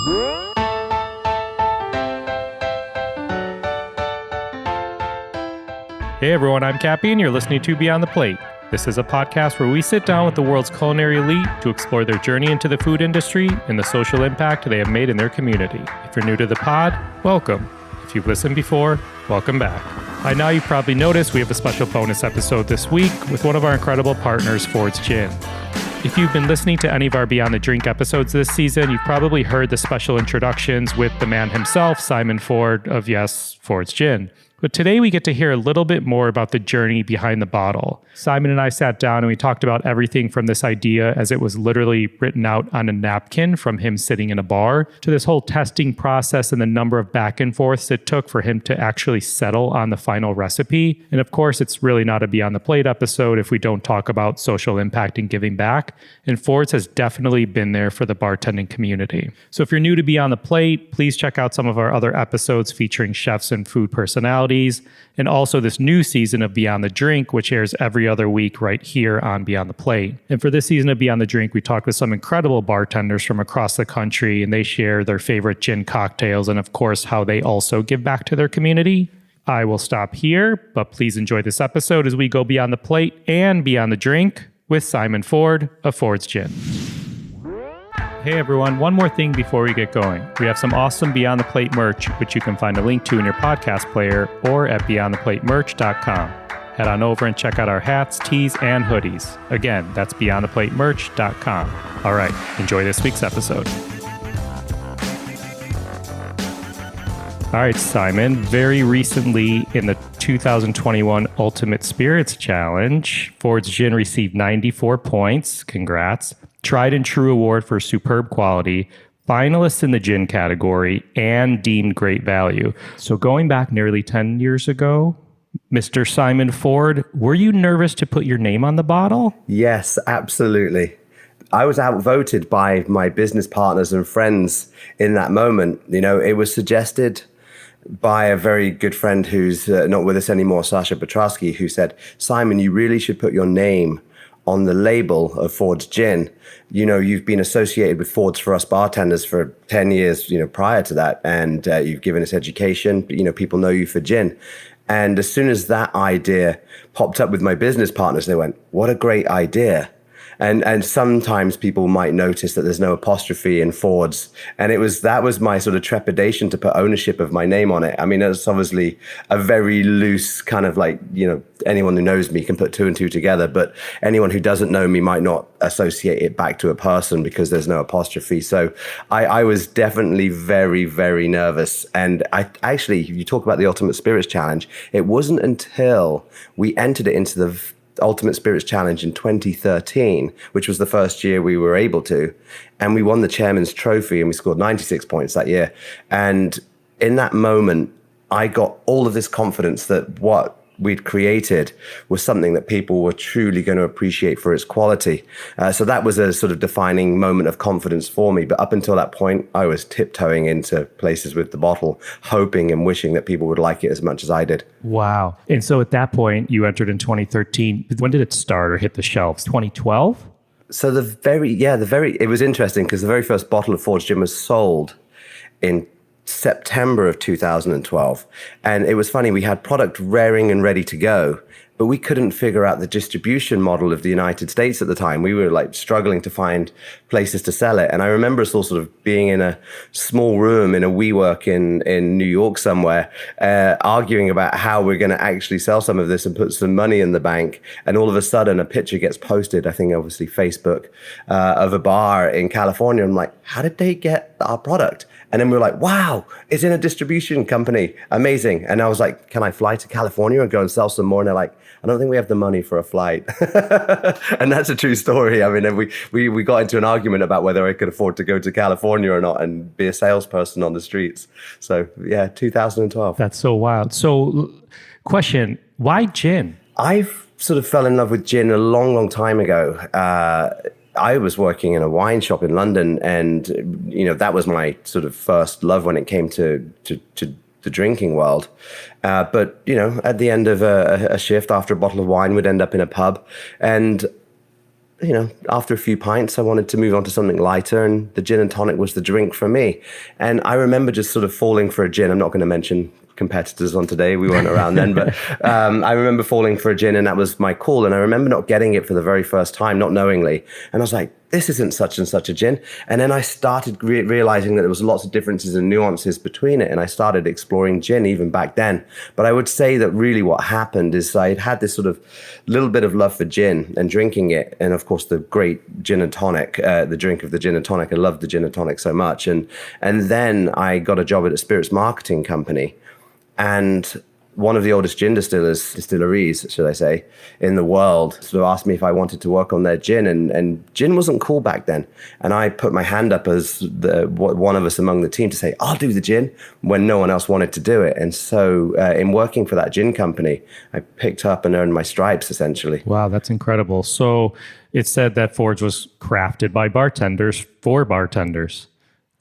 Hey everyone, I'm Cappy and you're listening to Beyond the Plate. This is a podcast where we sit down with the world's culinary elite to explore their journey into the food industry and the social impact they have made in their community. If you're new to the pod, welcome. If you've listened before, welcome back. By now you've probably noticed we have a special bonus episode this week with one of our incredible partners, Ford's Gin. If you've been listening to any of our Beyond the Drink episodes this season, you've probably heard the special introductions with the man himself, Simon Ford of, yes, Ford's Gin. But today we get to hear a little bit more about the journey behind the bottle. Simon and I sat down and we talked about everything from this idea as it was literally written out on a napkin from him sitting in a bar to this whole testing process and the number of back and forths it took for him to actually settle on the final recipe. And of course, it's really not a Beyond the Plate episode if we don't talk about social impact and giving back. And Ford's has definitely been there for the bartending community. So if you're new to Beyond the Plate, please check out some of our other episodes featuring chefs and food personalities. And also this new season of Beyond the Drink, which airs every other week right here on Beyond the Plate. And for this season of Beyond the Drink, we talked with some incredible bartenders from across the country, and they share their favorite gin cocktails and, of course, how they also give back to their community. I will stop here, but please enjoy this episode as we go Beyond the Plate and Beyond the Drink with Simon Ford of Ford's Gin. Hey everyone, one more thing before we get going. We have some awesome Beyond the Plate merch, which you can find a link to in your podcast player or at beyondtheplatemerch.com. Head on over and check out our hats, tees, and hoodies. Again, that's beyondtheplatemerch.com. All right, enjoy this week's episode. All right, Simon, very recently in the 2021 Ultimate Spirits Challenge, Ford's Gin received 94 points. Congrats. Tried and True Award for superb quality, finalists in the gin category, and deemed great value. So going back nearly 10 years ago, Mr. Simon Ford, were you nervous to put your name on the bottle? Yes, absolutely. I was outvoted by my business partners and friends in that moment. You know, it was suggested by a very good friend who's not with us anymore, Sasha Petrosky, who said, Simon, you really should put your name on the label of Ford's Gin. You know, you've been associated with Ford's for us bartenders for 10 years, you know, prior to that. And you've given us education, you know, people know you for gin. And as soon as that idea popped up with my business partners, they went, what a great idea. And sometimes people might notice that there's no apostrophe in Ford's. And that was my sort of trepidation to put ownership of my name on it. I mean, it's obviously a very loose kind of like, you know, anyone who knows me can put two and two together, but anyone who doesn't know me might not associate it back to a person because there's no apostrophe. So I was definitely very, very nervous. And I actually, you talk about the Ultimate Spirits Challenge, it wasn't until we entered it into the Ultimate Spirits Challenge in 2013, which was the first year we were able to. And we won the chairman's trophy and we scored 96 points that year. And in that moment, I got all of this confidence that what we'd created was something that people were truly going to appreciate for its quality. So that was a sort of defining moment of confidence for me. But up until that point, I was tiptoeing into places with the bottle, hoping and wishing that people would like it as much as I did. Wow. And so at that point, you entered in 2013. When did it start or hit the shelves? 2012? So it was interesting because the very first bottle of Ford's Gin was sold in September of 2012. And it was funny, we had product raring and ready to go, but we couldn't figure out the distribution model of the United States at the time. We were like struggling to find places to sell it. And I remember us all sort of being in a small room in a WeWork in New York somewhere, arguing about how we're going to actually sell some of this and put some money in the bank. And all of a sudden a picture gets posted, I think obviously Facebook, of a bar in California. I'm like, how did they get our product? And then we were like, wow, it's in a distribution company. Amazing. And I was like, can I fly to California and go and sell some more? And they're like, I don't think we have the money for a flight. And that's a true story. I mean, we got into an argument about whether I could afford to go to California or not and be a salesperson on the streets. So yeah, 2012. That's so wild. So question, why gin? I've sort of fell in love with gin a long, long time ago. I was working in a wine shop in London, and you know that was my sort of first love when it came to the drinking world. But you know, at the end of a shift after a bottle of wine, we'd end up in a pub, and after a few pints, I wanted to move on to something lighter, and the gin and tonic was the drink for me. And I remember just sort of falling for a gin. I'm not going to mention competitors on today. We weren't around then, but I remember falling for a gin, and that was my call. And I remember not getting it for the very first time, not knowingly. And I was like, this isn't such and such a gin. And then I started realizing that there was lots of differences and nuances between it. And I started exploring gin even back then. But I would say that really what happened is I had this sort of little bit of love for gin and drinking it. And of course, the great gin and tonic, the drink of the gin and tonic. I loved the gin and tonic so much. And then I got a job at a spirits marketing company. And one of the oldest gin distilleries, should I say, in the world, sort of asked me if I wanted to work on their gin, and gin wasn't cool back then. And I put my hand up as one of us among the team to say, I'll do the gin, when no one else wanted to do it. And so in working for that gin company, I picked up and earned my stripes, essentially. Wow, that's incredible. So it said that Forge was crafted by bartenders for bartenders.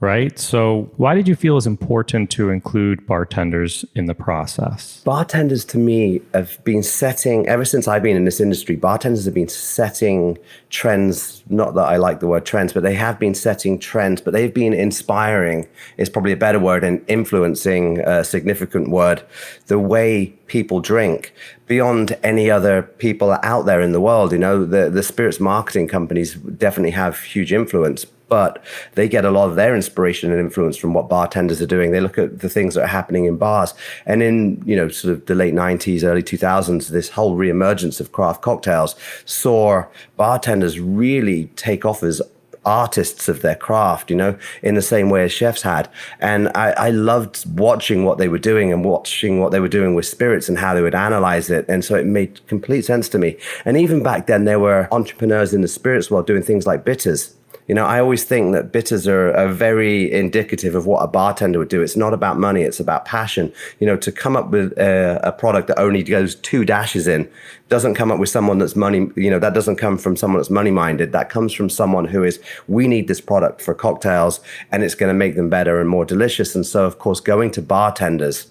Right? So why did you feel it was important to include bartenders in the process? Bartenders, to me, have been setting, ever since I've been in this industry, bartenders have been setting trends. Not that I like the word trends, but they have been setting trends, but they've been inspiring, is probably a better word, and influencing, a significant word, the way people drink beyond any other people out there in the world. The spirits marketing companies definitely have huge influence, but they get a lot of their inspiration and influence from what bartenders are doing. They look at the things that are happening in bars. And in, sort of the late 90s, early 2000s, this whole reemergence of craft cocktails saw bartenders really take off as artists of their craft, in the same way as chefs had. And I loved watching what they were doing and watching what they were doing with spirits and how they would analyze it. And so it made complete sense to me. And even back then, there were entrepreneurs in the spirits world doing things like bitters. I always think that bitters are very indicative of what a bartender would do. It's not about money, it's about passion. To come up with a product that only goes 2 dashes in doesn't come up with someone that's money, that doesn't come from someone that's money minded. That comes from someone who is, we need this product for cocktails and it's going to make them better and more delicious. And so, of course, going to bartenders,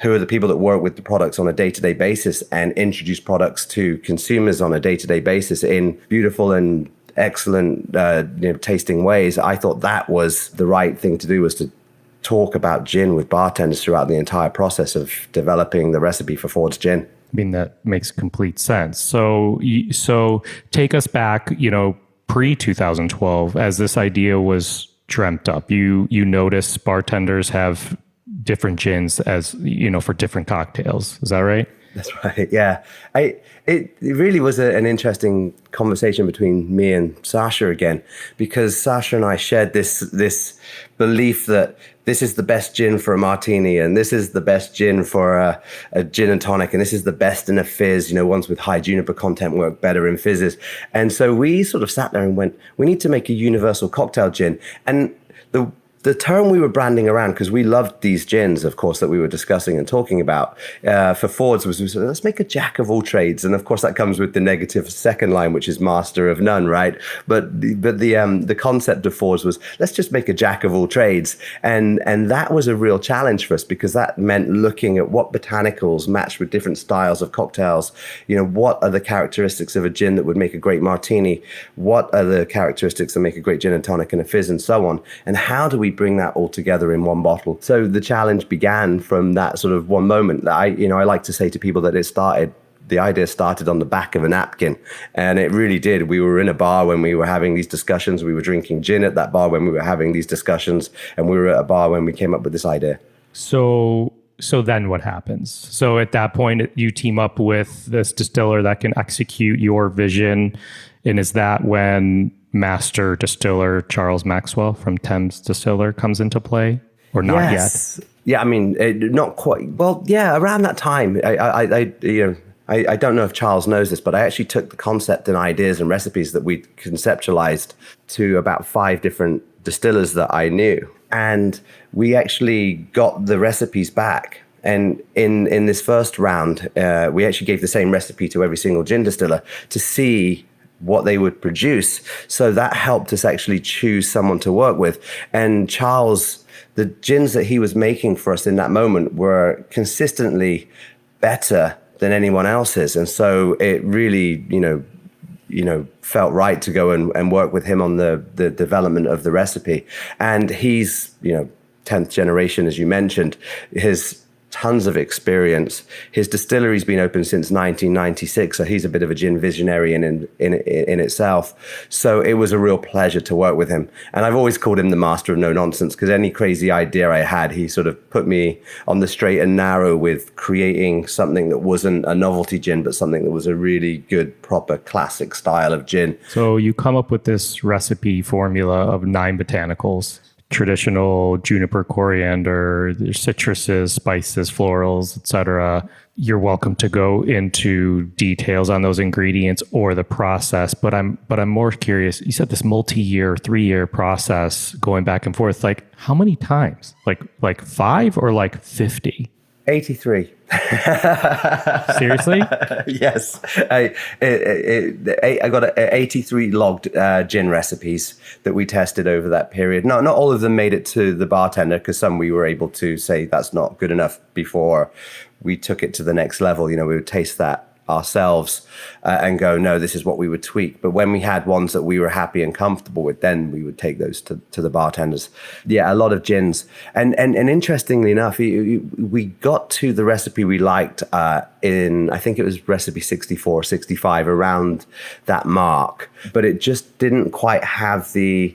who are the people that work with the products on a day-to-day basis and introduce products to consumers on a day-to-day basis in beautiful and excellent tasting ways, I thought that was the right thing to do, was to talk about gin with bartenders throughout the entire process of developing the recipe for Ford's gin. I mean, that makes complete sense. So take us back, pre-2012, as this idea was dreamt up. You notice bartenders have different gins as, for different cocktails. Is that right? That's right. Yeah. It really was an interesting conversation between me and Sasha again, because Sasha and I shared this belief that this is the best gin for a martini, and this is the best gin for a gin and tonic, and this is the best in a fizz. Ones with high juniper content work better in fizzes. And so we sort of sat there and went, we need to make a universal cocktail gin. And the term we were branding around, because we loved these gins, of course, that we were discussing and talking about for Ford's, was we said, let's make a jack of all trades. And of course, that comes with the negative second line, which is master of none, right? But the concept of Ford's was, let's just make a jack of all trades. And that was a real challenge for us, because that meant looking at what botanicals matched with different styles of cocktails. What are the characteristics of a gin that would make a great martini? What are the characteristics that make a great gin and tonic and a fizz, and so on? And how do we bring that all together in one bottle? So the challenge began from that sort of one moment. That I like to say to people that the idea started on the back of a napkin, and it really did. We were in a bar when we were having these discussions. We were drinking gin at that bar when we were having these discussions, and we were at a bar when we came up with this idea. So then what happens? So at that point, you team up with this distiller that can execute your vision. And is that when master distiller Charles Maxwell from Thames Distiller comes into play, or not yet? Yeah, I mean, not quite. Well, yeah, around that time, I don't know if Charles knows this, but I actually took the concept and ideas and recipes that we conceptualized to about 5 different distillers that I knew, and we actually got the recipes back. And in this first round, we actually gave the same recipe to every single gin distiller to see what they would produce. So that helped us actually choose someone to work with. And Charles, the gins that he was making for us in that moment were consistently better than anyone else's. And so it really, felt right to go and work with him on the development of the recipe. And he's, 10th generation, as you mentioned, his tons of experience. His distillery's been open since 1996, so he's a bit of a gin visionary in itself. So it was a real pleasure to work with him. And I've always called him the master of no nonsense, because any crazy idea I had, he sort of put me on the straight and narrow with creating something that wasn't a novelty gin, but something that was a really good, proper, classic style of gin. So you come up with this recipe formula of 9 botanicals. Traditional juniper, coriander, citruses, spices, florals, etc. You're welcome to go into details on those ingredients or the process, but I'm more curious. You said this multi-year, 3-year process going back and forth. Like how many times? Like 5 or like 50? 83. Seriously? Yes. I got 83 logged gin recipes that we tested over that period. Not all of them made it to the bartender, because some we were able to say that's not good enough before we took it to the next level. We would taste that ourselves and go, no, this is what we would tweak. But when we had ones that we were happy and comfortable with, then we would take those to the bartenders. Yeah, a lot of gins. And interestingly enough, we got to the recipe we liked in, I think it was recipe 64, 65, around that mark. But it just didn't quite have the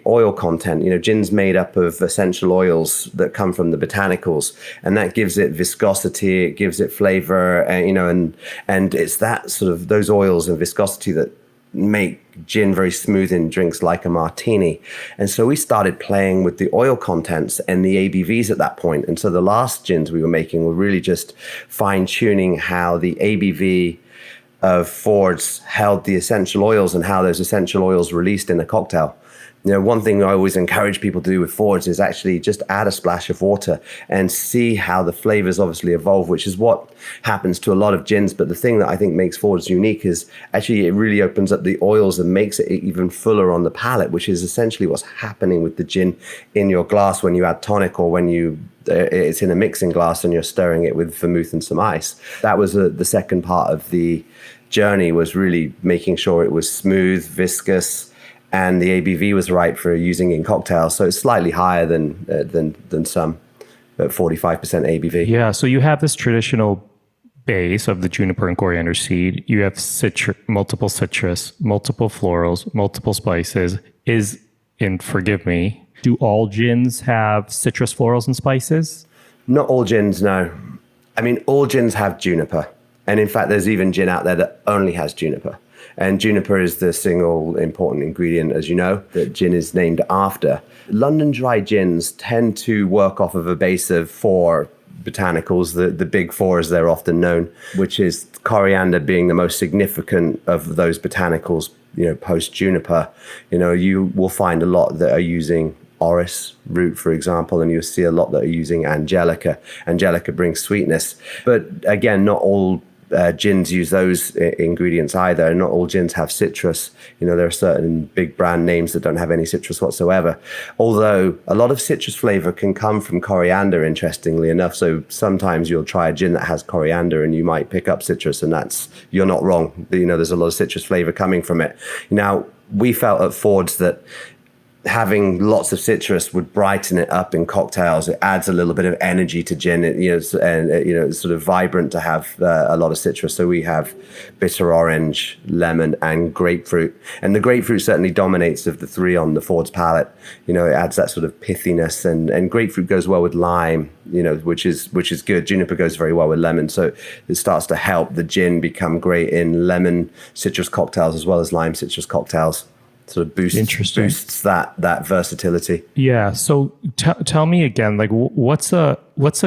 oil content. Gin's made up of essential oils that come from the botanicals, and that gives it viscosity, it gives it flavor, and it's that sort of those oils and viscosity that make gin very smooth in drinks like a martini. And so we started playing with the oil contents and the ABVs at that point. And so the last gins we were making were really just fine tuning how the ABV of Ford's held the essential oils and how those essential oils released in a cocktail. One thing I always encourage people to do with Fords is actually just add a splash of water and see how the flavors obviously evolve, which is what happens to a lot of gins. But the thing that I think makes Fords unique is actually it really opens up the oils and makes it even fuller on the palate, which is essentially what's happening with the gin in your glass when you add tonic, or when it's in a mixing glass and you're stirring it with vermouth and some ice. That was the second part of the journey, was really making sure it was smooth, viscous, and the ABV was right for using in cocktails. So it's slightly higher than some, at 45% ABV. Yeah, so you have this traditional base of the juniper and coriander seed. You have multiple citrus, multiple florals, multiple spices. And forgive me, do all gins have citrus, florals, and spices? Not all gins, no. I mean, all gins have juniper. And in fact, there's even gin out there that only has juniper. And juniper is the single important ingredient, as you know, that gin is named after. London dry gins tend to work off of a base of 4 botanicals, the big 4 as they're often known, which is coriander being the most significant of those botanicals, post juniper. You will find a lot that are using orris root, for example, and you'll see a lot that are using angelica. Angelica brings sweetness. But again, not all gins use those ingredients either. And not all gins have citrus. There are certain big brand names that don't have any citrus whatsoever. Although a lot of citrus flavor can come from coriander, interestingly enough. So sometimes you'll try a gin that has coriander and you might pick up citrus, and you're not wrong. There's a lot of citrus flavor coming from it. Now, we felt at Ford's that having lots of citrus would brighten it up in cocktails. It adds a little bit of energy to gin. It's sort of vibrant to have a lot of citrus. So we have bitter orange, lemon, and grapefruit. And the grapefruit certainly dominates of the 3 on the Ford's palate. It adds that sort of pithiness, and grapefruit goes well with lime, which is good. Juniper goes very well with lemon. So it starts to help the gin become great in lemon citrus cocktails as well as lime citrus cocktails. Sort of boosts that versatility. Yeah. So tell me again, like what's a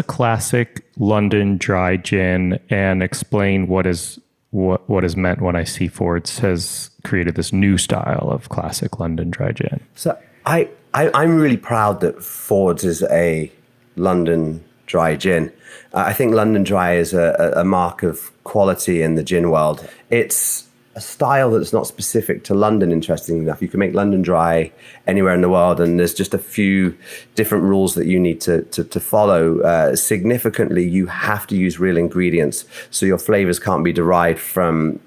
classic London dry gin, and explain what is meant when I see Ford's has created this new style of classic London dry gin. So I'm really proud that Ford's is a London dry gin. I think London dry is a mark of quality in the gin world. It's a style that's not specific to London, interestingly enough. You can make London Dry anywhere in the world, and there's just a few different rules that you need to follow. Significantly, you have to use real ingredients, so your flavors can't be derived from,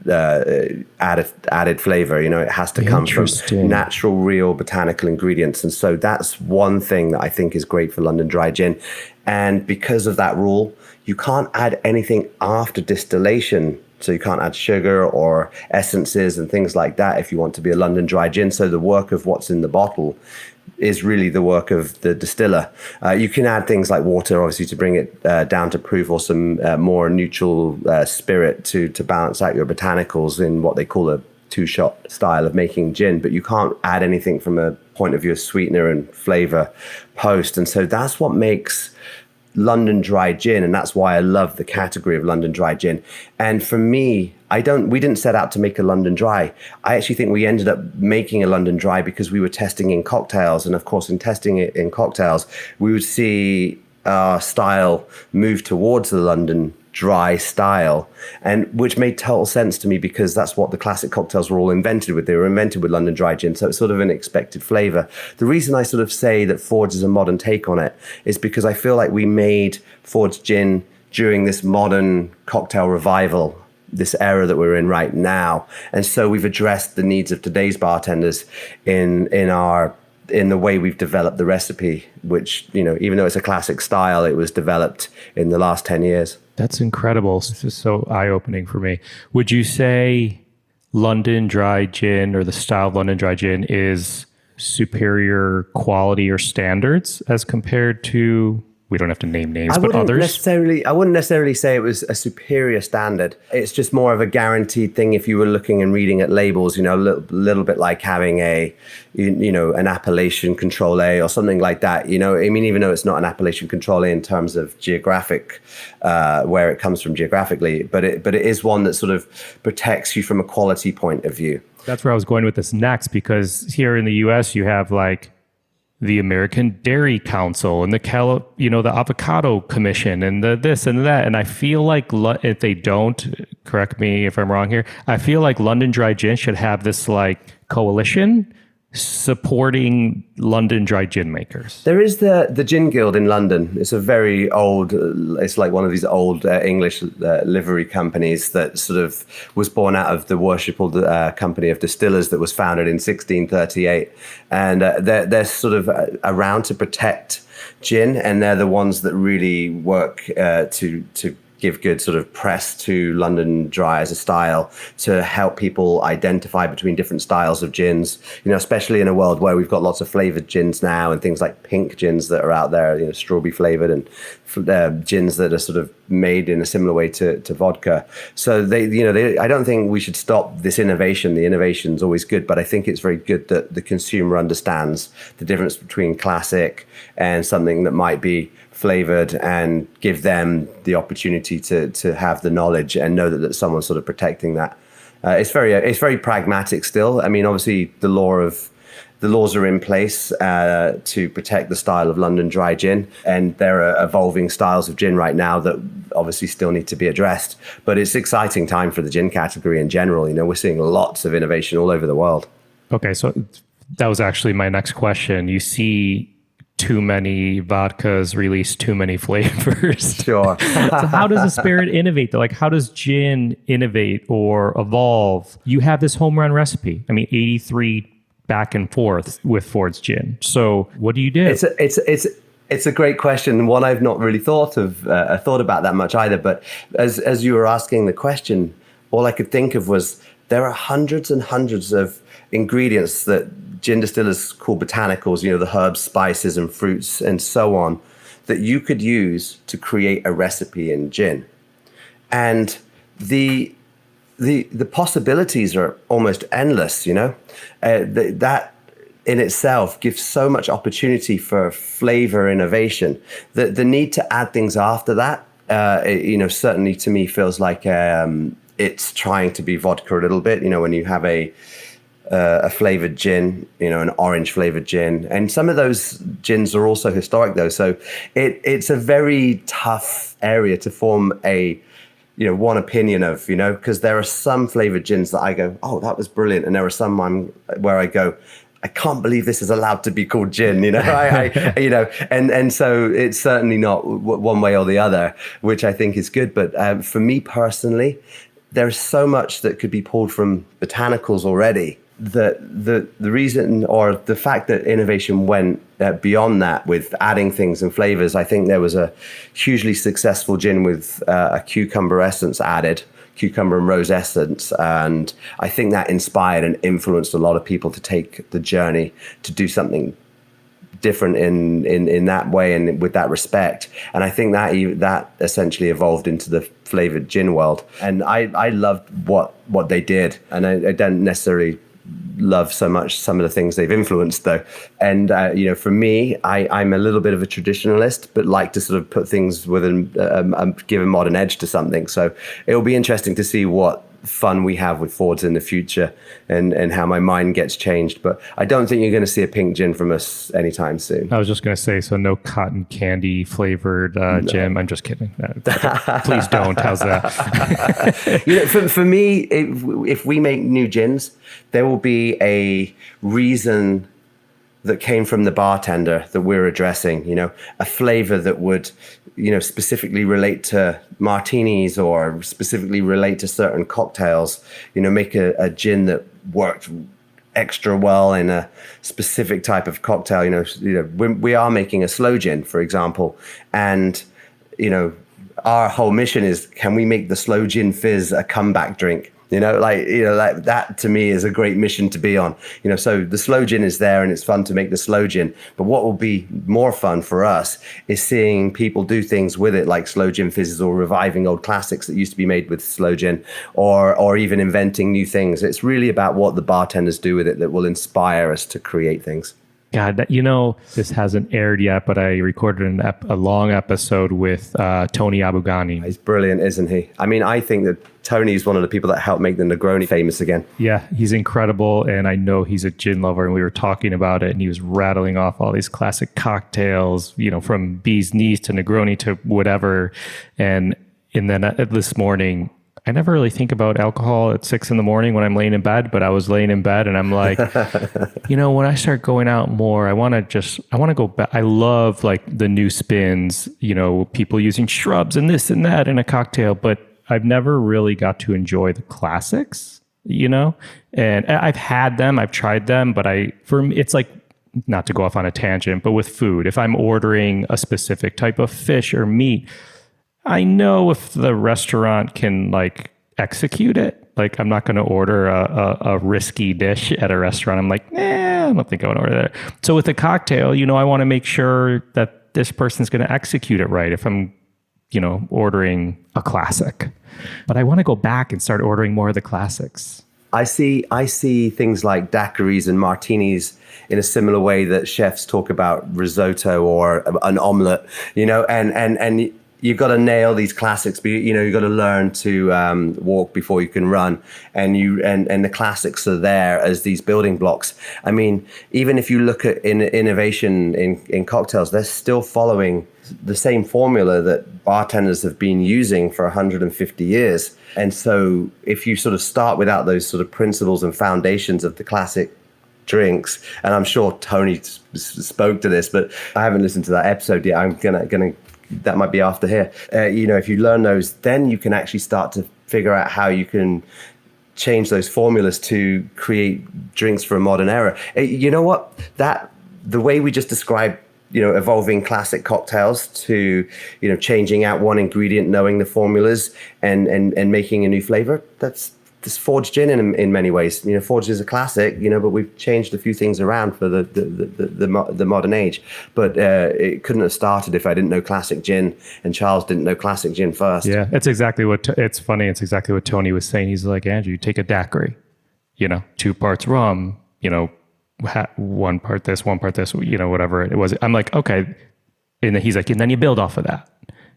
added flavor. It has to come from natural, real botanical ingredients. And so that's one thing that I think is great for London Dry Gin. And because of that rule, you can't add anything after distillation. So you can't add sugar or essences and things like that if you want to be a London Dry Gin. So the work of what's in the bottle is really the work of the distiller. You can add things like water, obviously, to bring it down to proof, or some more neutral spirit to balance out your botanicals in what they call a two-shot style of making gin. But you can't add anything from a point of view of sweetener and flavor post. And so that's what makes London Dry Gin, and that's why I love the category of London Dry Gin. And for me, we didn't set out to make a London Dry. I actually think we ended up making a London Dry because we were testing in cocktails. And of course, in testing it in cocktails, we would see our style move towards the London Dry style, and which made total sense to me because that's what the classic cocktails were all invented with. They were invented with London Dry Gin, so it's sort of an expected flavor. The reason I sort of say that Ford's is a modern take on it is because I feel like we made Ford's gin during this modern cocktail revival, this era that we're in right now. And so we've addressed the needs of today's bartenders in the way we've developed the recipe, which, even though it's a classic style, it was developed in the last 10 years. That's incredible. This is so eye-opening for me. Would you say London Dry Gin, or the style of London Dry Gin, is superior quality or standards as compared to, we don't have to name names, but others? I wouldn't necessarily say it was a superior standard. It's just more of a guaranteed thing if you were looking and reading at labels, a little bit like having an appellation control A or something like that. Even though it's not an appellation control A in terms of geographic, where it comes from geographically, but it is one that sort of protects you from a quality point of view. That's where I was going with this next, because here in the US, you have like the American Dairy Council and the Avocado Commission and the this and that. And I feel like if they don't, correct me if I'm wrong here, I feel like London Dry Gin should have this like coalition supporting London Dry Gin makers. There is the Gin Guild in London. It's a very old, it's like one of these old English livery companies that sort of was born out of the worshipful company of distillers that was founded in 1638. And they're sort of around to protect gin, and they're the ones that really work to give good sort of press to London Dry as a style, to help people identify between different styles of gins, especially in a world where we've got lots of flavored gins now and things like pink gins that are out there, strawberry flavored, and gins that are sort of made in a similar way to vodka. So I don't think we should stop this innovation. The innovation's always good, but I think it's very good that the consumer understands the difference between classic and something that might be flavored, and give them the opportunity to have the knowledge and know that someone's sort of protecting that. It's very pragmatic still. Obviously the laws are in place to protect the style of London Dry Gin, and there are evolving styles of gin right now that obviously still need to be addressed. But it's an exciting time for the gin category in general. We're seeing lots of innovation all over the world. Okay, so that was actually my next question. You see too many vodkas release too many flavors. Sure. So how does the spirit innovate? Like, how does gin innovate or evolve? You have this home run recipe. 83 back and forth with Ford's gin. So what do you do? It's a great question, one I've not really thought about that much either. But as you were asking the question, all I could think of was there are hundreds and hundreds of ingredients that gin distillers call botanicals, the herbs, spices, and fruits, and so on, that you could use to create a recipe in gin. And the possibilities are almost endless, that in itself gives so much opportunity for flavor innovation. The need to add things after that, certainly to me feels like it's trying to be vodka a little bit. When you have a flavored gin, an orange flavored gin, and some of those gins are also historic though. So it's a very tough area to form a one opinion of, because there are some flavored gins that I go, oh, that was brilliant. And there are some where I go, I can't believe this is allowed to be called gin, and so it's certainly not one way or the other, which I think is good. But for me personally, there's so much that could be pulled from botanicals already. The reason, or the fact that innovation went beyond that with adding things and flavors, I think there was a hugely successful gin with a cucumber essence added, cucumber and rose essence, and I think that inspired and influenced a lot of people to take the journey to do something different in that way and with that respect. And I think that essentially evolved into the flavored gin world, and I loved what they did, and I don't necessarily love so much some of the things they've influenced though. And for me, I'm a little bit of a traditionalist, but like to sort of put things with give a modern edge to something. So it'll be interesting to see what fun we have with Fords in the future and how my mind gets changed. But I don't think you're going to see a pink gin from us anytime soon. I was just going to say, so no cotton candy flavored gin. I'm just kidding. Please don't. How's that? For me, if we make new gins, there will be a reason that came from the bartender that we're addressing, a flavor that would, specifically relate to martinis or specifically relate to certain cocktails, make a gin that worked extra well in a specific type of cocktail. We are making a slow gin, for example, and, our whole mission is, can we make the slow gin fizz a comeback drink? Like that to me is a great mission to be on. So the slow gin is there and it's fun to make the slow gin. But what will be more fun for us is seeing people do things with it, like slow gin fizzes or reviving old classics that used to be made with slow gin, or even inventing new things. It's really about what the bartenders do with it that will inspire us to create things. God, this hasn't aired yet, but I recorded a long episode with Tony Abugani. He's brilliant, isn't he? I mean, I think that Tony is one of the people that helped make the Negroni famous again. Yeah, he's incredible. And I know he's a gin lover. And we were talking about it and he was rattling off all these classic cocktails, from bee's knees to Negroni to whatever. And then this morning, I never really think about alcohol at 6 a.m. when I'm laying in bed, but I was laying in bed and I'm like, when I start going out more, I want to go back. I love like the new spins, people using shrubs and this and that in a cocktail, but I've never really got to enjoy the classics, and I've had them, I've tried them, but for me, it's like, not to go off on a tangent, but with food, if I'm ordering a specific type of fish or meat, I know if the restaurant can like execute it. Like I'm not going to order a risky dish at a restaurant. I'm like, I don't think I want to order that. So with a cocktail, I want to make sure that this person's going to execute it right if I'm, ordering a classic. But I want to go back and start ordering more of the classics. I see things like daiquiris and martinis in a similar way that chefs talk about risotto or an omelet, and you've got to nail these classics, but you've got to learn to walk before you can run, and the classics are there as these building blocks. I mean, even if you look at innovation in cocktails, they're still following the same formula that bartenders have been using for 150 years. And so if you sort of start without those sort of principles and foundations of the classic drinks, and I'm sure Tony spoke to this, but I haven't listened to that episode yet. I'm gonna that might be after here. If you learn those, then you can actually start to figure out how you can change those formulas to create drinks for a modern era. You know what? The way we just described, evolving classic cocktails to, changing out one ingredient, knowing the formulas and making a new flavor, that's Forged gin in many ways. Forged is a classic, but we've changed a few things around for the modern age. But it couldn't have started if I didn't know classic gin and Charles didn't know classic gin first. Yeah, it's exactly it's funny. It's exactly what Tony was saying. He's like, Andrew, you take a daiquiri, 2 parts rum, 1 part this, 1 part this, whatever it was. I'm like, okay. And then he's like, and then you build off of that.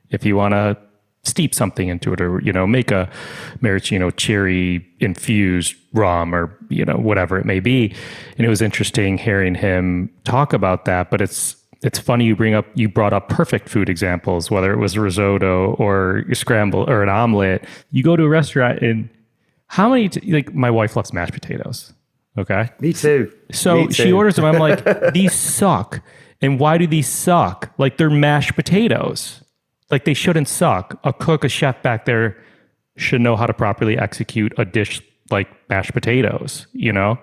If you want to steep something into it, or make a maraschino cherry infused rum, or whatever it may be. And it was interesting hearing him talk about that. But it's it's funny you brought up perfect food examples, whether it was risotto or scramble or an omelet. You go to a restaurant and how many, like my wife loves mashed potatoes. Okay. Me too. So she orders them. I'm like, these suck. And why do these suck? Like they're mashed potatoes. Like they shouldn't suck. A chef back there should know how to properly execute a dish like mashed potatoes, you know?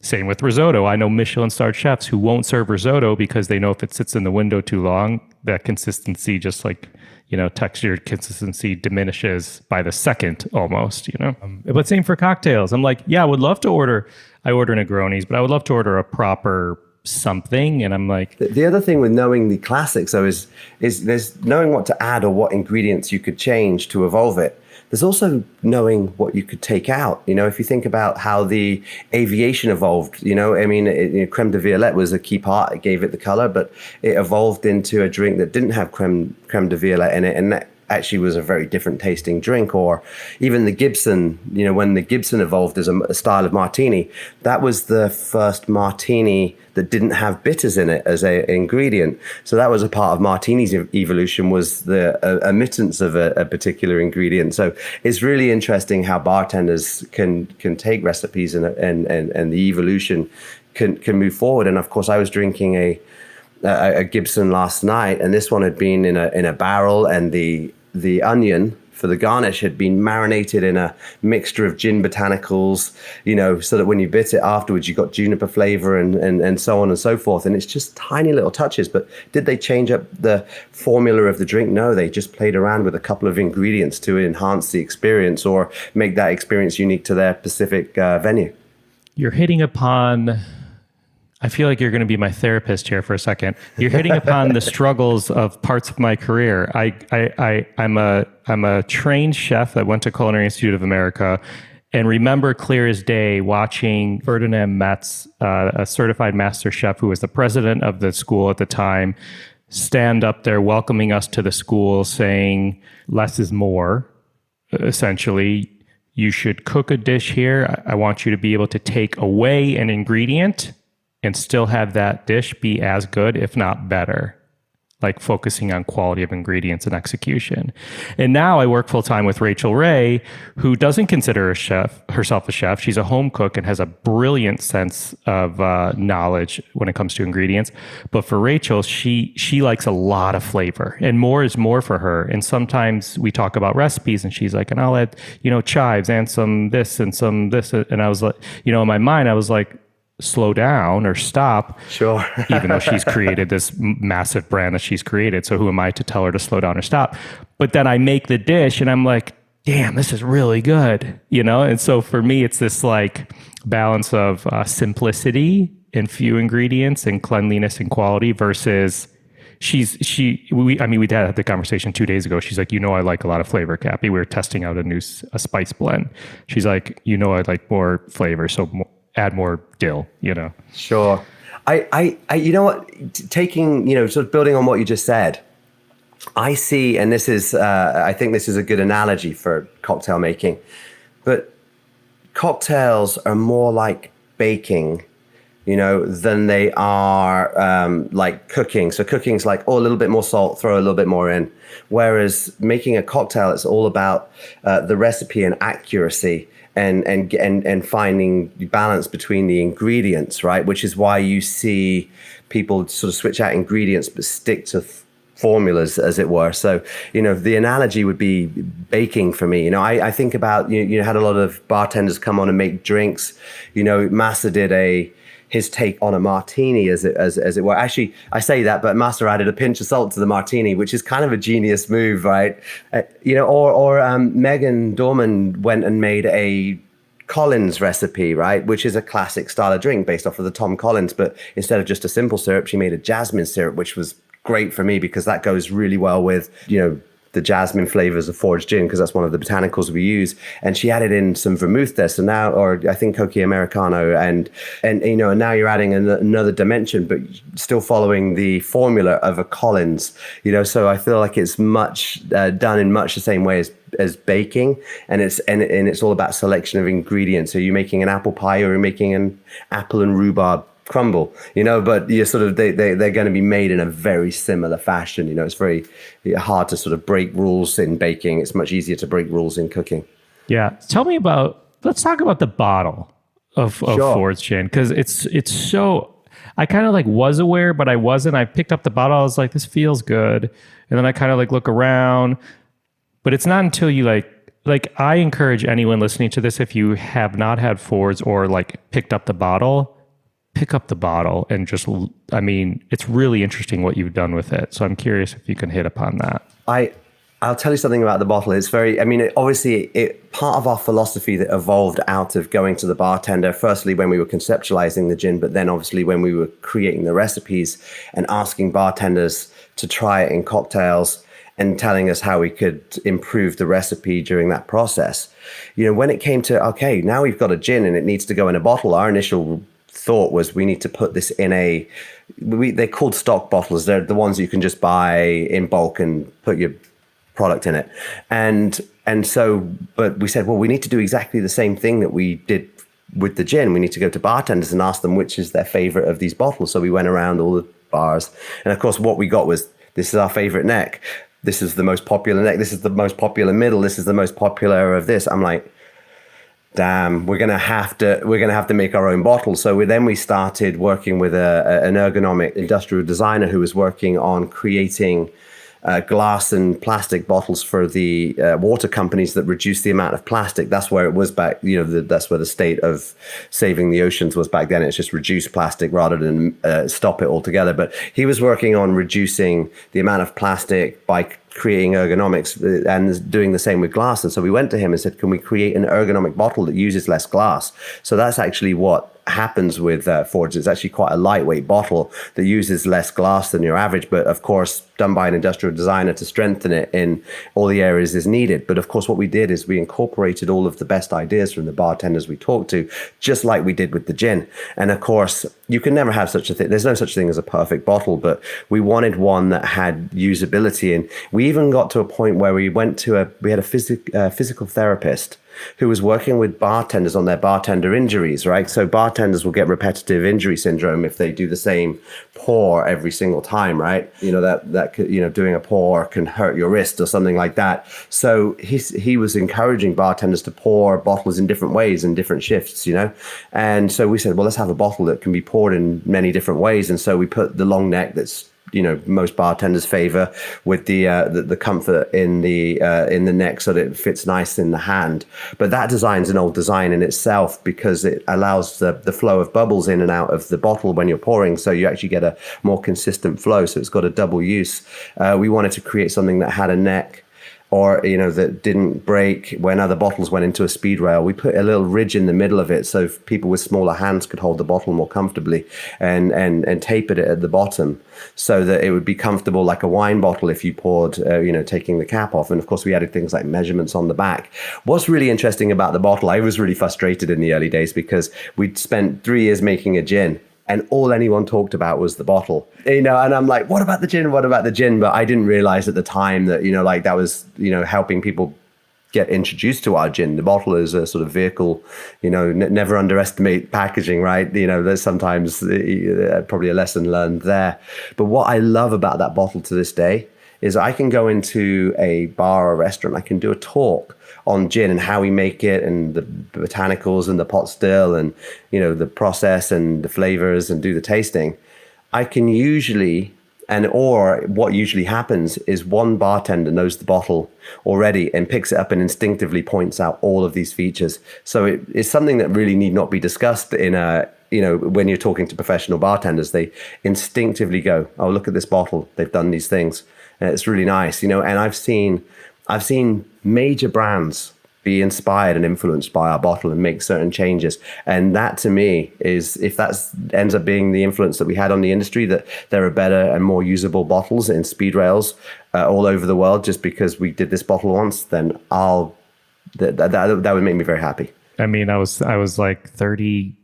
Same with risotto. I know Michelin-starred chefs who won't serve risotto because they know if it sits in the window too long, that consistency just like, you know, texture consistency diminishes by the second almost, you know? But same for cocktails. I'm like, yeah, I would love to order Negronis, but I would love to order a proper something. And I'm like... The other thing with knowing the classics, though, is there's knowing what to add or what ingredients you could change to evolve it. There's also knowing what you could take out. You know, if you think about how the aviation evolved, you know, I mean, creme de violette was a key part. It gave it the color, but it evolved into a drink that didn't have creme de violette in it. And that actually was a very different tasting drink. Or even the Gibson, you know, when the Gibson evolved as a style of martini, that was the first martini that didn't have bitters in it as an ingredient. So that was a part of martini's evolution, was the omittance of a particular ingredient. So it's really interesting how bartenders can take recipes and the evolution can move forward. And of course, I was drinking a Gibson last night, and this one had been in a barrel, and the onion for the garnish had been marinated in a mixture of gin botanicals, you know, so that when you bit it afterwards, you got juniper flavor and so on and so forth. And it's just tiny little touches. But did they change up the formula of the drink? No, they just played around with a couple of ingredients to enhance the experience or make that experience unique to their specific venue. You're hitting upon... I feel like you're going to be my therapist here for a second. You're hitting upon the struggles of parts of my career. I'm a trained chef that went to Culinary Institute of America, and remember clear as day watching Ferdinand Metz, a certified master chef who was the president of the school at the time, stand up there welcoming us to the school, saying less is more. Essentially, you should cook a dish here. I want you to be able to take away an ingredient and still have that dish be as good, if not better, like focusing on quality of ingredients and execution. And now I work full time with Rachel Ray, who doesn't consider herself a chef. She's a home cook and has a brilliant sense of knowledge when it comes to ingredients. But for Rachel, she likes a lot of flavor, and more is more for her. And sometimes we talk about recipes, and she's like, and I'll add, you know, chives and some this and some this. And I was like, you know, in my mind, I was like, slow down or stop. Sure. Even though she's created this massive brand that she's created. So who am I to tell her to slow down or stop? But then I make the dish and I'm like, damn, this is really good, you know? And so for me, it's this like balance of simplicity and few ingredients and cleanliness and quality versus we had the conversation 2 days ago. She's like, you know, I like a lot of flavor, Cappy. We were testing out a spice blend. She's like, you know, I like more flavor. So add more dill, you know? Sure. I you know what, taking, you know, sort of building on what you just said, I see, and this is, I think this is a good analogy for cocktail making, but cocktails are more like baking, you know, than they are like cooking. So cooking's like, oh, a little bit more salt, throw a little bit more in. Whereas making a cocktail, it's all about the recipe and accuracy. And finding the balance between the ingredients, right? Which is why you see people sort of switch out ingredients but stick to formulas, as it were. So, you know, the analogy would be baking for me. You know, I think about, you had a lot of bartenders come on and make drinks. You know, Massa did his take on a martini, as it were. Actually, I say that, but Master added a pinch of salt to the martini, which is kind of a genius move, right? You know, or Megan Dorman went and made a Collins recipe, right? Which is a classic style of drink based off of the Tom Collins, but instead of just a simple syrup, she made a jasmine syrup, which was great for me because that goes really well with, you know, the jasmine flavors of foraged gin, because that's one of the botanicals we use. And she added in some vermouth there. So now, or I think Coca Americano, and you know, and now you're adding another dimension, but still following the formula of a Collins, you know. So I feel like it's much done in much the same way as baking, and it's all about selection of ingredients. Are you making an apple pie, or are you making an apple and rhubarb crumble, but you're sort of, they're going to be made in a very similar fashion. It's very hard to sort of break rules in baking. It's much easier to break rules in cooking. Yeah. Let's talk about the bottle of Sure. Ford's Gin, because it's so, I kind of like was aware, but I wasn't. I picked up the bottle. I was like, this feels good. And then I kind of like look around, but it's not until you like I encourage anyone listening to this, if you have not had Ford's or like picked up the bottle, pick up the bottle and just, it's really interesting what you've done with it. So I'm curious if you can hit upon that. I'll tell you something about the bottle. It's very, obviously part of our philosophy that evolved out of going to the bartender, firstly when we were conceptualizing the gin, but then obviously when we were creating the recipes and asking bartenders to try it in cocktails and telling us how we could improve the recipe during that process. When it came to, okay, now we've got a gin and it needs to go in a bottle, our initial thought was we need to put this in they're called stock bottles. They're the ones you can just buy in bulk and put your product in it. But we said, well, we need to do exactly the same thing that we did with the gin. We need to go to bartenders and ask them which is their favorite of these bottles. So we went around all the bars. And of course, what we got was, this is our favorite neck. This is the most popular neck. This is the most popular middle. This is the most popular of this. I'm like, damn, we're gonna have to make our own bottle. So we started working with an ergonomic industrial designer who was working on creating glass and plastic bottles for the water companies that reduce the amount of plastic. That's where it was back, that's where the state of saving the oceans was back then. It's just reduce plastic rather than stop it altogether. But he was working on reducing the amount of plastic by creating ergonomics and doing the same with glass. And so we went to him and said, can we create an ergonomic bottle that uses less glass? So that's actually what happens with Ford's. It's actually quite a lightweight bottle that uses less glass than your average, but of course done by an industrial designer to strengthen it in all the areas is needed. But of course what we did is we incorporated all of the best ideas from the bartenders we talked to, just like we did with the gin. And of course you can never have such a thing. There's no such thing as a perfect bottle, but we wanted one that had usability. And we even got to a point where we had a physical therapist who was working with bartenders on their bartender injuries, right? So bartenders will get repetitive injury syndrome if they do the same pour every single time, right? That could, doing a pour can hurt your wrist or something like that. So he was encouraging bartenders to pour bottles in different ways in different shifts, And so we said, well, let's have a bottle that can be poured in many different ways. And so we put the long neck that's most bartenders favor with the comfort in the neck so that it fits nice in the hand. But that design's an old design in itself because it allows the flow of bubbles in and out of the bottle when you're pouring. So you actually get a more consistent flow. So it's got a double use. We wanted to create something that had a neck or, that didn't break when other bottles went into a speed rail. We put a little ridge in the middle of it so people with smaller hands could hold the bottle more comfortably and tapered it at the bottom so that it would be comfortable like a wine bottle if you poured, taking the cap off. And of course, we added things like measurements on the back. What's really interesting about the bottle, I was really frustrated in the early days because we'd spent 3 years making a gin. And all anyone talked about was the bottle, and I'm like, what about the gin? What about the gin? But I didn't realize at the time that, that was, helping people get introduced to our gin. The bottle is a sort of vehicle, never underestimate packaging, right? There's sometimes probably a lesson learned there. But what I love about that bottle to this day is I can go into a bar or restaurant, I can do a talk on gin and how we make it and the botanicals and the pot still and, the process and the flavors and do the tasting. I can usually, or what usually happens is one bartender knows the bottle already and picks it up and instinctively points out all of these features. So it's something that really need not be discussed in when you're talking to professional bartenders. They instinctively go, oh, look at this bottle. They've done these things. And it's really nice, and I've seen major brands be inspired and influenced by our bottle and make certain changes. And that to me is, if that ends up being the influence that we had on the industry, that there are better and more usable bottles in speed rails all over the world just because we did this bottle once, then that would make me very happy. I was like 30,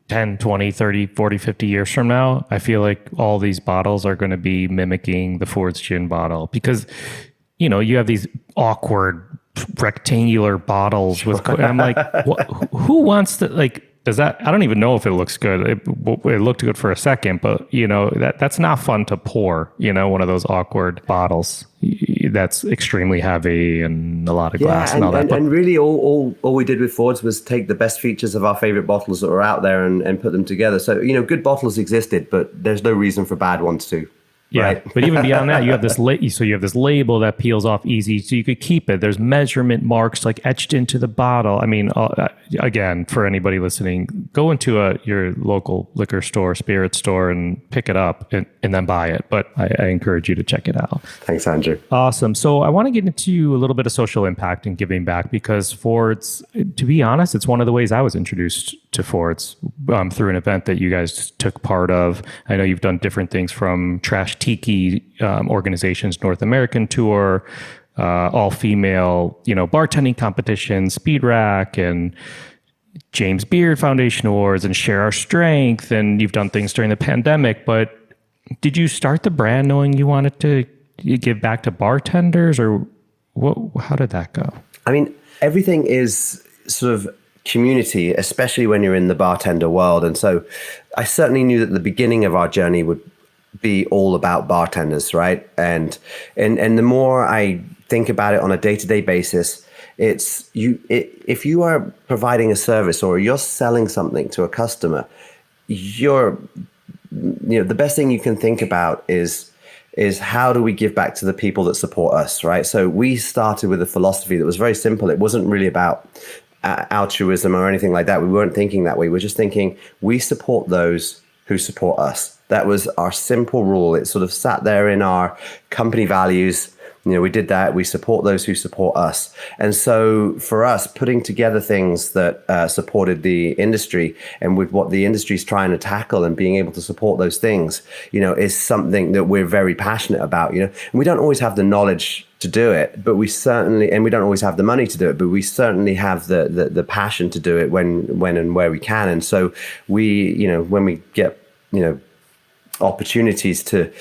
10, 20, 30, 40, 50 years from now, I feel like all these bottles are going to be mimicking the Ford's gin bottle because, you have these awkward rectangular bottles with, I'm like, who wants to, like, does that, I don't even know if it looks good. It looked good for a second, but that's not fun to pour, one of those awkward bottles that's extremely heavy and a lot of glass and all that. And really all we did with Fords was take the best features of our favorite bottles that were out there and put them together. So, good bottles existed, but there's no reason for bad ones too. Yeah, right? But even beyond that, you have this label that peels off easy, so you could keep it. There's measurement marks like etched into the bottle. I mean, again, for anybody listening, go into your local liquor store, spirit store, and pick it up and then buy it. But I encourage you to check it out. Thanks, Andrew. Awesome. So I want to get into a little bit of social impact and giving back, because Fords, to be honest, it's one of the ways I was introduced to Fords through an event that you guys took part of. I know you've done different things, from Trash Tiki organizations, North American tour, all female, bartending competition, Speed Rack, and James Beard Foundation Awards, and Share Our Strength. And you've done things during the pandemic. But did you start the brand knowing you wanted to give back to bartenders, or how did that go? I mean, everything is sort of community, especially when you're in the bartender world. And so I certainly knew that the beginning of our journey would be all about bartenders, right? And the more I think about it on a day-to-day basis, if you are providing a service or you're selling something to a customer, the best thing you can think about is how do we give back to the people that support us, right? So we started with a philosophy that was very simple. It wasn't really about altruism or anything like that. We weren't thinking that way. We're just thinking we support those who support us. That was our simple rule. It sort of sat there in our company values. We did that. We support those who support us. And so for us, putting together things that supported the industry and with what the industry is trying to tackle and being able to support those things, is something that we're very passionate about. And we don't always have the knowledge to do it, but we certainly, and we don't always have the money to do it, but we certainly have the passion to do it when and where we can. And so we, when we get, opportunities to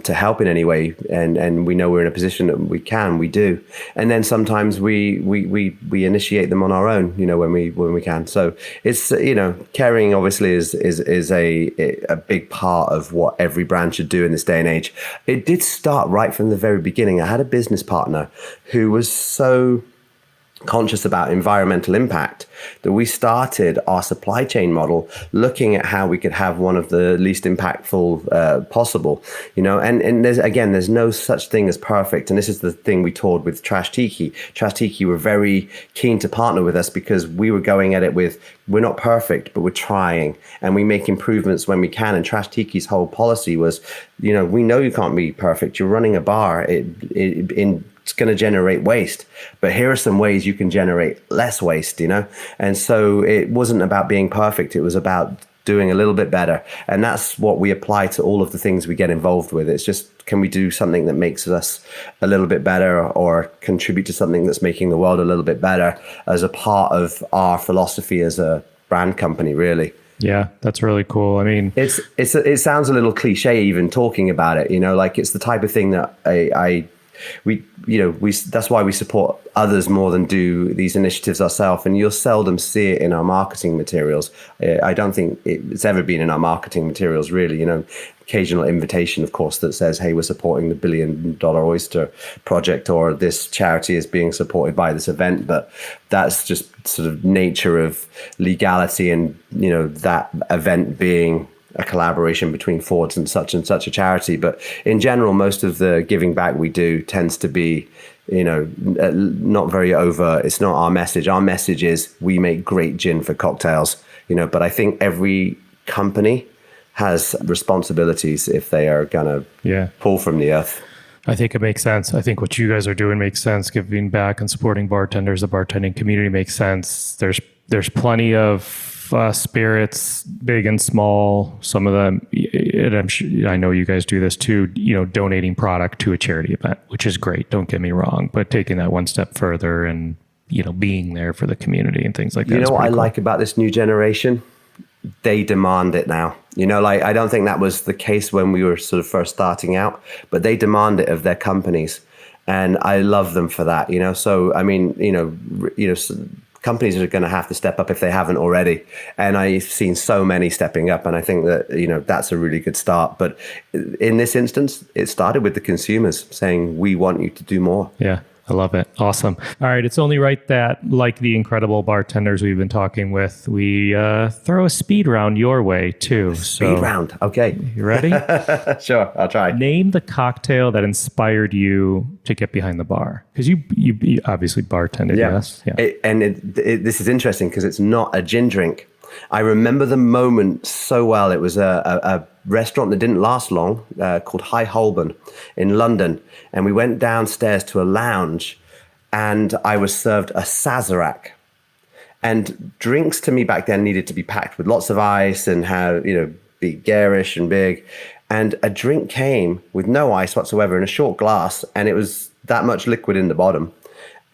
help in any way, and we know we're in a position that we do, and then sometimes we initiate them on our own, when we can. So it's caring obviously is a big part of what every brand should do in this day and age. It did start right from the very beginning. I had a business partner who was so conscious about environmental impact that we started our supply chain model looking at how we could have one of the least impactful possible, and there's no such thing as perfect. And this is the thing we toured with Trash Tiki. Trash Tiki were very keen to partner with us because we were going at it with, we're not perfect, but we're trying, and we make improvements when we can. And Trash Tiki's whole policy was, we know you can't be perfect. You're running a bar. It's going to generate waste, but here are some ways you can generate less waste, And so it wasn't about being perfect. It was about doing a little bit better. And that's what we apply to all of the things we get involved with. It's just, can we do something that makes us a little bit better, or contribute to something that's making the world a little bit better, as a part of our philosophy as a brand company, really. Yeah, that's really cool. I mean, it sounds a little cliche even talking about it, like it's the type of thing that that's why we support others more than do these initiatives ourselves. And you'll seldom see it in our marketing materials. I don't think it's ever been in our marketing materials, really. Occasional invitation, of course, that says, hey, we're supporting the $1 billion oyster project, or this charity is being supported by this event. But that's just sort of nature of legality, and that event being a collaboration between Fords and such a charity. But in general, most of the giving back we do tends to be, not very overt. It's not our message. Our message is we make great gin for cocktails, but I think every company has responsibilities if they are going to pull from the earth. I think it makes sense. I think what you guys are doing makes sense. Giving back and supporting bartenders, the bartending community makes sense. There's plenty of spirits, big and small. Some of them, and I know you guys do this too, donating product to a charity event, which is great. Don't get me wrong, but taking that one step further and, being there for the community and things like that. What I like about this new generation? They demand it now. I don't think that was the case when we were sort of first starting out, but they demand it of their companies. And I love them for that, So, I mean, companies are going to have to step up if they haven't already. And I've seen so many stepping up. And I think that, that's a really good start. But in this instance, it started with the consumers saying, we want you to do more. Yeah. I love it. Awesome. All right. It's only right that, like the incredible bartenders we've been talking with, we throw a speed round your way too. Speed round. Okay. You ready? Sure. I'll try. Name the cocktail that inspired you to get behind the bar. Because you obviously bartended, yes? Yeah. This is interesting because it's not a gin drink. I remember the moment so well. It was a restaurant that didn't last long called High Holborn in London. And we went downstairs to a lounge and I was served a Sazerac. And drinks to me back then needed to be packed with lots of ice and be garish and big. And a drink came with no ice whatsoever in a short glass. And it was that much liquid in the bottom.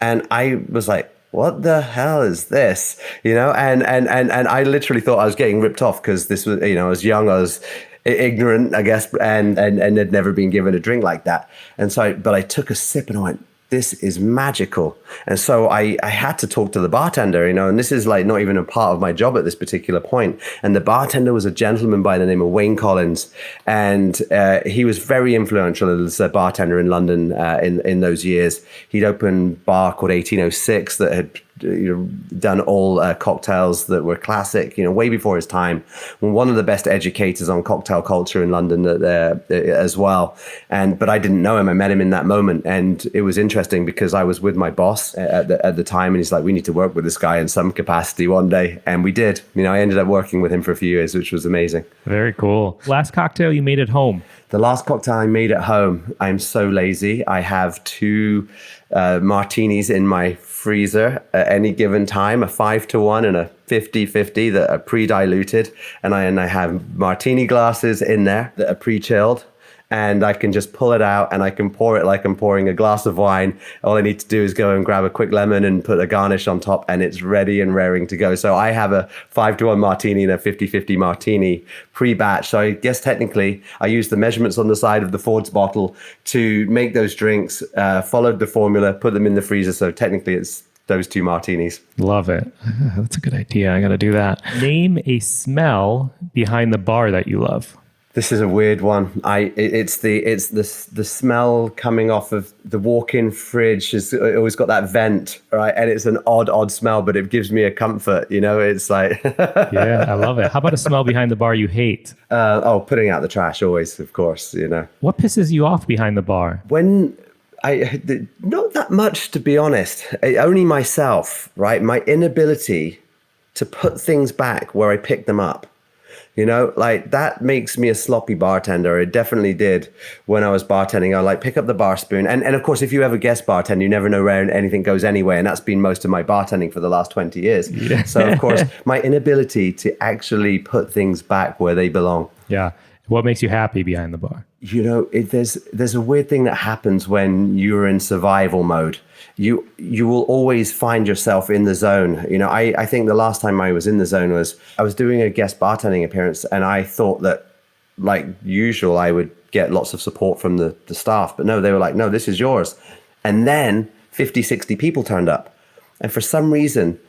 And I was like, what the hell is this? And I literally thought I was getting ripped off because this was, I was young, I was ignorant, I guess, and had never been given a drink like that. And so, but I took a sip and I went, this is magical. And so I had to talk to the bartender, and this is like not even a part of my job at this particular point. And the bartender was a gentleman by the name of Wayne Collins. And he was very influential as a bartender in London in those years. He'd opened a bar called 1806 that had done all cocktails that were classic, way before his time. One of the best educators on cocktail culture in London as well. But I didn't know him. I met him in that moment, and it was interesting because I was with my boss at the time, and he's like, "We need to work with this guy in some capacity one day," and we did. I ended up working with him for a few years, which was amazing. Very cool. Last cocktail you made at home? The last cocktail I made at home. I'm so lazy. I have 2 martinis in my freezer at any given time, a 5-to-1 and a 50-50 that are pre-diluted. And I have martini glasses in there that are pre-chilled. And I can just pull it out and I can pour it like I'm pouring a glass of wine. All I need to do is go and grab a quick lemon and put a garnish on top, and it's ready and raring to go. So I have a 5-to-1 martini and a 50-50 martini pre-batch. So I guess technically I used the measurements on the side of the Ford's bottle to make those drinks, followed the formula, put them in the freezer. So technically it's those 2 martinis. Love it. That's a good idea. I got to do that. Name a smell behind the bar that you love. This is a weird one. It's the smell coming off of the walk-in fridge. It's always got that vent, right? And it's an odd smell, but it gives me a comfort. It's like yeah, I love it. How about a smell behind the bar you hate? Putting out the trash always, of course. What pisses you off behind the bar? When not that much, to be honest. Only myself, right? My inability to put things back where I picked them up. Like that makes me a sloppy bartender. It definitely did when I was bartending. I pick up the bar spoon. And of course, if you ever guest bartend, you never know where anything goes anyway. And that's been most of my bartending for the last 20 years. Yeah. So of course, my inability to actually put things back where they belong. Yeah. What makes you happy behind the bar? There's a weird thing that happens when you're in survival mode. You will always find yourself in the zone. I think the last time I was in the zone was I was doing a guest bartending appearance, and I thought that, like usual, I would get lots of support from the staff. But no, they were like, no, this is yours. And then 50, 60 people turned up. And for some reason,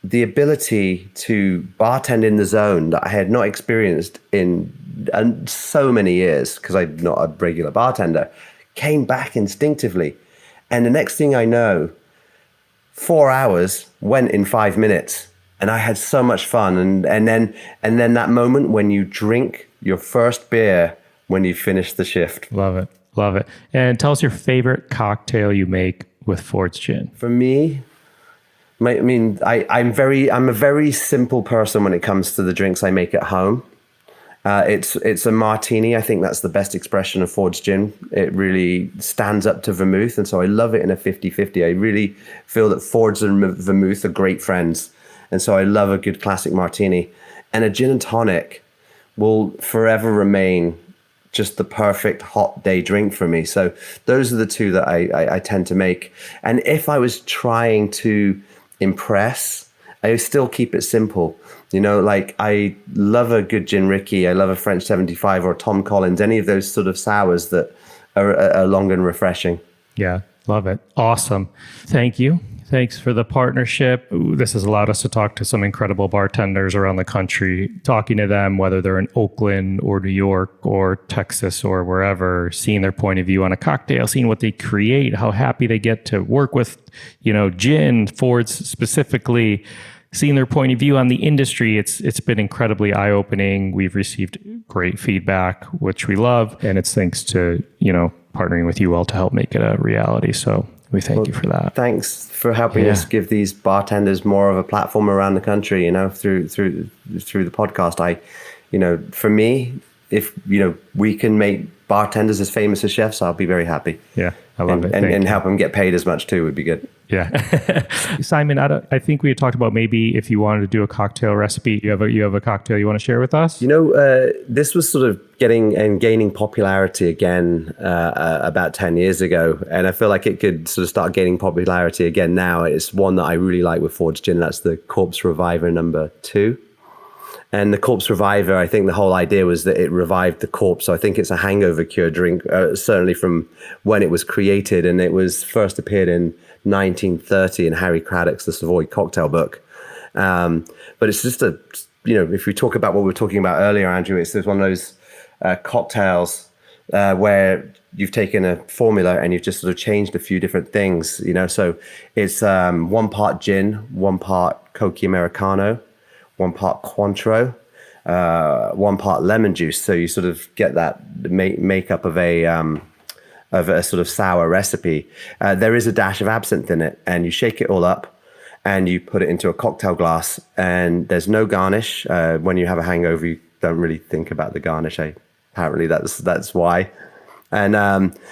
the ability to bartend in the zone that I had not experienced in so many years, because I'm not a regular bartender, came back instinctively. And the next thing I know, 4 hours went in 5 minutes, and I had so much fun. And then that moment when you drink your first beer when you finish the shift. Love it. Love it. And tell us your favorite cocktail you make with Ford's Gin. For me, I'm a very simple person when it comes to the drinks I make at home. It's a martini. I think that's the best expression of Ford's Gin. It really stands up to vermouth, and so I love it in a 50-50. I really feel that Ford's and vermouth are great friends, and so I love a good classic martini. And a gin and tonic will forever remain just the perfect hot day drink for me. So those are the 2 that I tend to make. And if I was trying to impress, I still keep it simple. I love a good gin Ricky. I love a French 75 or Tom Collins, any of those sort of sours that are long and refreshing. Yeah. Love it. Awesome. Thank you. Thanks for the partnership. This has allowed us to talk to some incredible bartenders around the country, talking to them, whether they're in Oakland or New York or Texas or wherever, seeing their point of view on a cocktail, seeing what they create, how happy they get to work with, gin, Fords specifically, seeing their point of view on the industry. It's been incredibly eye-opening. We've received great feedback, which we love. And it's thanks to, partnering with you all to help make it a reality. So we thank you for that. Thanks for helping us give these bartenders more of a platform around the country, through the podcast. For me, if, we can make bartenders as famous as chefs, I'll be very happy. Yeah, I love it. And help them get paid as much too would be good. Yeah. Simon, I think we had talked about maybe if you wanted to do a cocktail recipe, you have a cocktail you want to share with us? This was sort of gaining popularity again about 10 years ago. And I feel like it could sort of start gaining popularity again now. It's one that I really like with Fords Gin. That's the Corpse Reviver number 2. And the Corpse Reviver, I think the whole idea was that it revived the corpse. So I think it's a hangover cure drink, certainly from when it was created. And it was first appeared in 1930 in Harry Craddock's The Savoy Cocktail Book. But it's just if we talk about what we were talking about earlier, Andrew, it's one of those cocktails where you've taken a formula and you've just sort of changed a few different things, So it's 1 part gin, 1 part Coca Americano, 1 part Cointreau, 1 part lemon juice. So you sort of get that makeup of a sort of sour recipe. There is a dash of absinthe in it, and you shake it all up and you put it into a cocktail glass, and there's no garnish. When you have a hangover, you don't really think about the garnish. Apparently that's why. And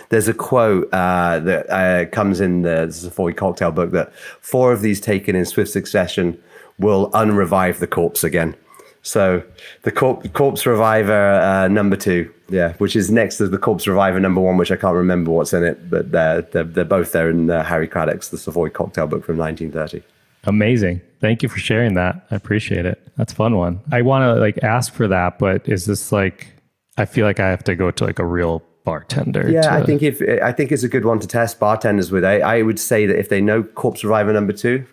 there's a quote that comes in the Savoy Cocktail Book that 4 of these taken in swift succession will unrevive the corpse again. So the Corpse Reviver number 2, which is next to the Corpse Reviver number 1, which I can't remember what's in it, but they're both there in Harry Craddock's The Savoy Cocktail Book from 1930. Amazing. Thank you for sharing that. I appreciate it. That's a fun one. I want to ask for that, but is this I feel like I have to go to a real bartender. Yeah, I think it's a good one to test bartenders with. I would say that if they know Corpse Reviver number 2,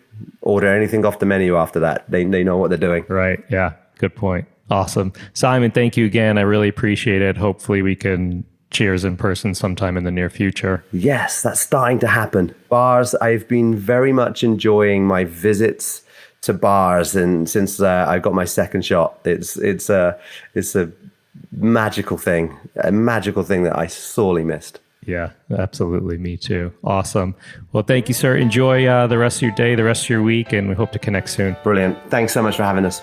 order anything off the menu after that. They know what they're doing. Right. Yeah. Good point. Awesome. Simon, thank you again. I really appreciate it. Hopefully we can cheers in person sometime in the near future. Yes, that's starting to happen. Bars, I've been very much enjoying my visits to bars, and since I got my second shot, it's a magical thing that I sorely missed. Yeah, absolutely. Me too. Awesome. Well, thank you, sir. Enjoy the rest of your day, the rest of your week, and we hope to connect soon. Brilliant. Thanks so much for having us.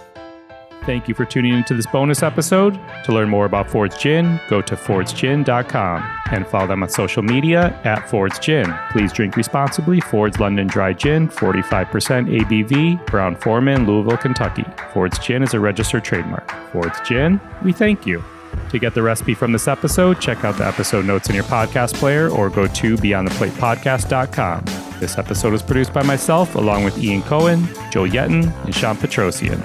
Thank you for tuning into this bonus episode. To learn more about Fords Gin, go to fordsgin.com and follow them on social media at Fords Gin. Please drink responsibly. Fords London Dry Gin, 45% ABV, Brown Forman, Louisville, Kentucky. Fords Gin is a registered trademark. Fords Gin, we thank you. To get the recipe from this episode, check out the episode notes in your podcast player or go to beyondtheplatepodcast.com. This episode was produced by myself, along with Ian Cohen, Joe Yetton, and Sean Petrosian.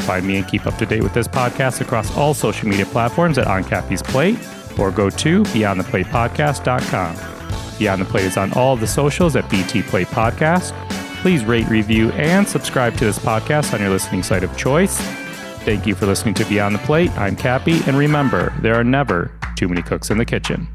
Find me and keep up to date with this podcast across all social media platforms at On Cappy's Plate, or go to beyondtheplatepodcast.com. Beyond the Plate is on all of the socials at BT Plate Podcast. Please rate, review, and subscribe to this podcast on your listening site of choice. Thank you for listening to Beyond the Plate. I'm Cappy, and remember, there are never too many cooks in the kitchen.